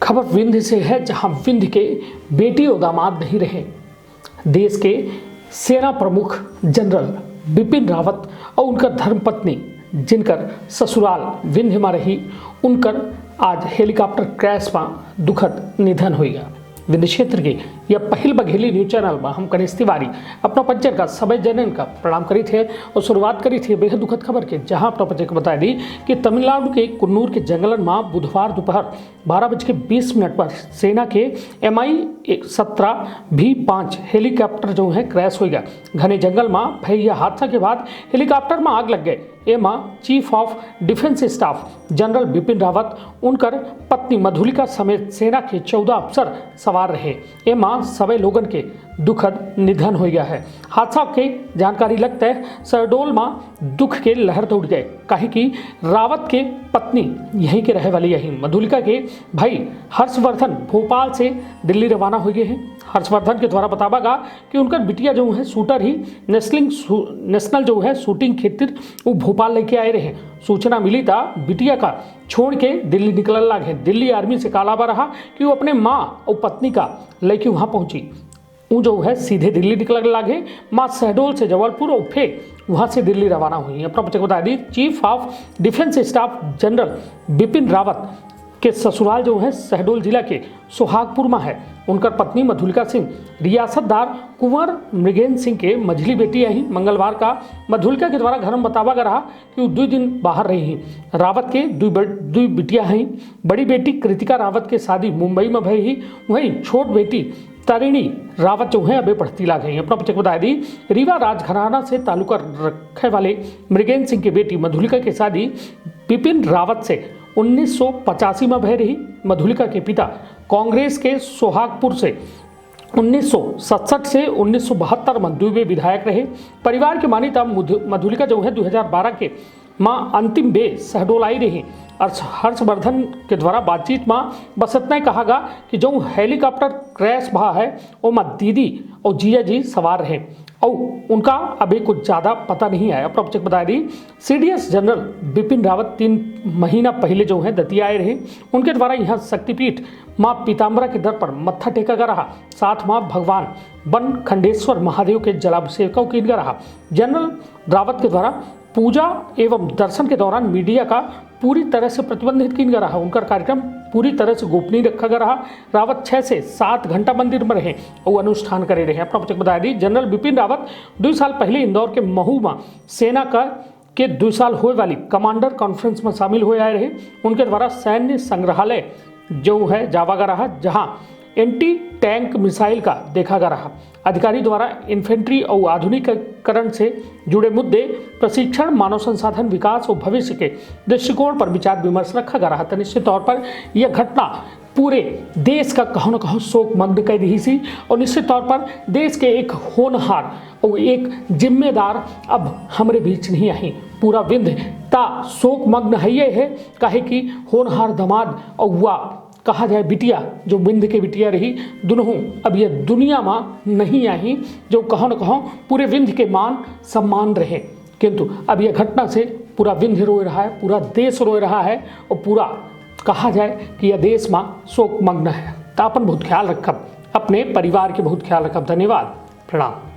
खबर विंध्य से है, जहां विंध्य के बेटी और दामाद नहीं रहे। देश के सेना प्रमुख जनरल बिपिन रावत और उनकर धर्मपत्नी, जिनकर ससुराल विंध्य में रही, उनकर आज हेलीकॉप्टर क्रैश में दुखद निधन हो गया। विंध्य क्षेत्र के यह पहल बघेली न्यूज चैनल में हम गणेश तिवारी अपना पंचर का समय जनन का प्रणाम करी थे और शुरुआत करी थी बेहद दुखद खबर के, जहां अपना पंचर को बता दी कि तमिलनाडु के कुन्नूर के जंगलन में बुधवार दोपहर 12:20 पर सेना के MI-17V5 हेलीकॉप्टर जो है क्रैश हो गया। घने जंगल में भय हादसा के बाद हेलीकॉप्टर में आग लग गए। एमा chief of defence staff general Bipin Rawat, उनकर पत्नी मधुलिका समेत सेना के 14 अफसर सवार रहे। एमा सभी लोगन के दुखद निधन हो गया है। हादसा के जानकारी लगता है शहडोल में दुख के लहर दौड़ गए, काहे कि रावत के पत्नी यहीं के रहे वाली यहीं मधुलिका के भाई हर्षवर्धन भोपाल से दिल्ली रवाना हो गए हैं। हर्षवर्धन के द्वारा बतावा गया कि उनका बिटिया जो है शूटर ही नेशनल जो है शूटिंग खातिर वो भोपाल लेके आए रहे। सूचना मिली था बिटिया का छोड़ के दिल्ली निकल लगे। दिल्ली आर्मी से कालाबा रहा कि वो अपने माँ और पत्नी का लेके वहाँ पहुंची। वो जो है सीधे दिल्ली निकल लगे। माँ शहडोल से जबलपुर और फिर वहाँ से दिल्ली रवाना हुई। अपना बच्चे को बता दी chief of defence staff general Bipin Rawat के ससुराल जो है शहडोल जिला के सोहागपुर में है। उनकर पत्नी मधुलिका सिंह रियासतदार कुंवर मृगेंद्र सिंह के मझली बेटी ही। मंगलवार का मधुलिका के द्वारा घर में बतावा गया रहा कि वो 2 दिन बाहर रही। रावत के दो बिटिया हैं। बड़ी बेटी कृतिका रावत के शादी मुंबई में भई ही, वहीं छोट बेटी तारिणी रावत जो है अभी पढ़ती ला गई। अपना बच्चे को बता दी रीवा राजघराना से ताल्लुका रखने वाले मृगेंद्र सिंह की बेटी मधुलिका की शादी बिपिन रावत से 1985 में भय रही। मधुलिका के पिता कांग्रेस के सोहागपुर से 1967 से 1972 में 2 विधायक रहे। परिवार की मान्यता मधुलिका जो है 2012 के माँ अंतिम बे शहडोल आई रही। हर्षवर्धन के द्वारा बातचीत में बस इतना ही कहा गया कि जो हेलीकॉप्टर क्रैश भा है वो माँ दीदी और जिया जी सवार रहे और उनका अभी कुछ ज़्यादा पता नहीं आया। अपना बच्चे बता दी CDS जनरल बिपिन रावत 3 महीना पहले जो है दतिया आए रहे। उनके द्वारा यहाँ शक्तिपीठ माँ पीताम्बरा के दर पर मत्था टेका का रहा। साथ माँ भगवान वन खंडेश्वर महादेव के जलाभिषेकों की रहा। जनरल रावत के द्वारा पूजा एवं दर्शन के दौरान मीडिया का पूरी तरह से प्रतिबंधित किया रहा। उनका कार्यक्रम पूरी तरह से गोपनीय रखा गया रहा। रावत 6 से 7 घंटा मंदिर में रहे और अनुष्ठान करे रहे। अपना बच्चे बता दी जनरल बिपिन रावत 2 साल पहले इंदौर के महू में सेना के 2 साल होने वाली कमांडर कॉन्फ्रेंस में शामिल हुए आए रहे। उनके द्वारा सैन्य संग्रहालय जो है जावा गया रहा, जहाँ एंटी टैंक मिसाइल का देखा गया रहा। अधिकारी द्वारा इन्फेंट्री और आधुनिकीकरण से जुड़े मुद्दे, प्रशिक्षण, मानव संसाधन विकास और भविष्य के दृष्टिकोण पर विचार विमर्श रखा गया रहा। तो निश्चित तौर पर यह घटना पूरे देश का कहो न कहो शोक मग्न कर रही थी और निश्चित तौर पर देश के एक होनहार और एक जिम्मेदार अब हमारे बीच नहीं आई। पूरा विंध्य ता शोक मग्न है ये है, काहे कि होनहार दामाद और हुआ कहा जाए बिटिया जो विंध्य के बिटिया रही, दोनों अब यह दुनिया में नहीं आई, जो कहो न कहो पूरे विंध्य के मान सम्मान रहे। किंतु अब यह घटना से पूरा विंध्य रो रहा है, पूरा देश रो रहा है और पूरा कहा जाए कि यह देश में शोक मग्न है। तो अपन बहुत ख्याल रखब, अपने परिवार के बहुत ख्याल रखब। धन्यवाद, प्रणाम।